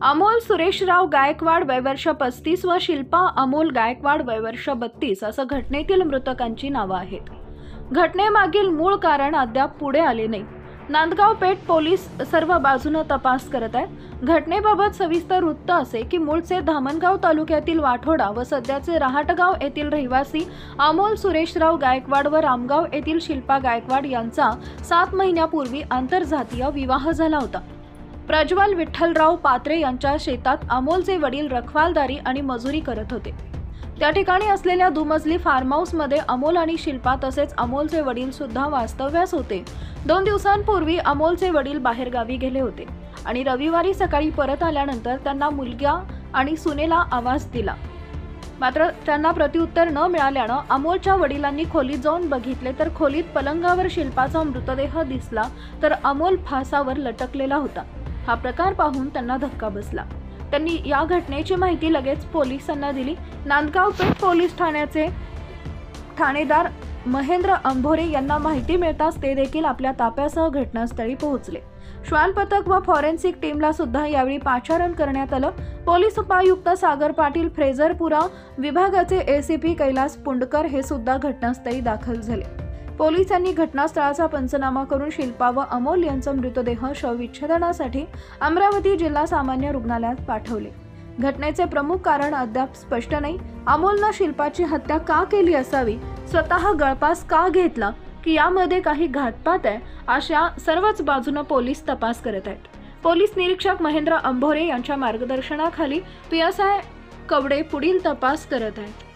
अमोल सुरेशराव गायकवाड वय वर्ष 35 व शिल्पा अमोल गायकवाड वय वर्ष 32 असं घटनेतील मृतकांची नावं आहेत। घटनेमागील मूळ कारण अद्याप पुढे आले नाही। नांदगाव पेठ पोलीस सर्व बाजूने तपास करत आहेत। घटनेबाबत सविस्तर वृत्त असे की मूळचे धामणगाव तालुक्यातील वाठोडा व सध्याचे रहाटगाव येथील रहिवासी अमोल सुरेशराव गायकवाड व रामगाव येथील शिल्पा गायकवाड यांचा 7 महिन्यापूर्वी आंतरजातीय विवाह झाला होता। प्रज्वल विठ्ठलराव पात्रे यांच्या शेतात अमोलचे वडील रखवालदारी आणि मजुरी करत होते। त्या ठिकाणी असलेल्या दुमजली फार्म हाऊस मध्ये अमोल आणि शिल्पा तसेच अमोलचे वडील सुद्धा वास्तव्यास होते। 2 दिवसांपूर्वी अमोलचे वडील बाहेरगावी गेले होते आणि रविवारी सकाळी परत आल्यानंतर त्यांना मुलगा आणि सुनेला आवाज दिला, मात्र त्यांना प्रत्युत्तर न मिळाल्याने अमोलच्या वडिलांनी खोलीत जाऊन बघितले तर खोलीत पलंगावर शिल्पाचा मृतदेह दिसला तर अमोल फासावर लटकलेला होता। हा प्रकार पाहून त्यांना धक्का बसला। त्यांनी या घटनेची माहिती लगेच पोलिसांना दिली। नांदगाव पेठ पोलीस ठाण्याचे ठाणेदार महेंद्र अंभोरे यांना माहिती मिळताच ते देखील आपल्या ताफ्यासह घटनास्थळी पोहोचले। श्वान पथक व फॉरेन्सिक टीमला सुद्धा यावेळी पाचारण करण्यात आलं। पोलीस उपायुक्त सागर पाटील, फ्रेझरपुरा विभागाचे एसीपी कैलास पुंडकर हे सुद्धा घटनास्थळी दाखल झाले। पोलिसांनी घटनास्थळाचा पंचनामा करून शिल्पा व अमोल यांचा मृतदेह शवविच्छेदनासाठी अमरावती जिल्हा सामान्य रुग्णालयात पाठवले। घटनेचे प्रमुख कारण अद्याप स्पष्ट नाही। अमोलने शिल्पाची हत्या का केली असावी, स्वतः गळफास का घेतला की यामध्ये काही घातपात आहे, अशा सर्वच बाजूने पोलीस तपास करत आहेत। पोलीस निरीक्षक महेंद्र अंभोरे यांच्या मार्गदर्शनाखाली PSI कवडे पुढील तपास करत आहेत।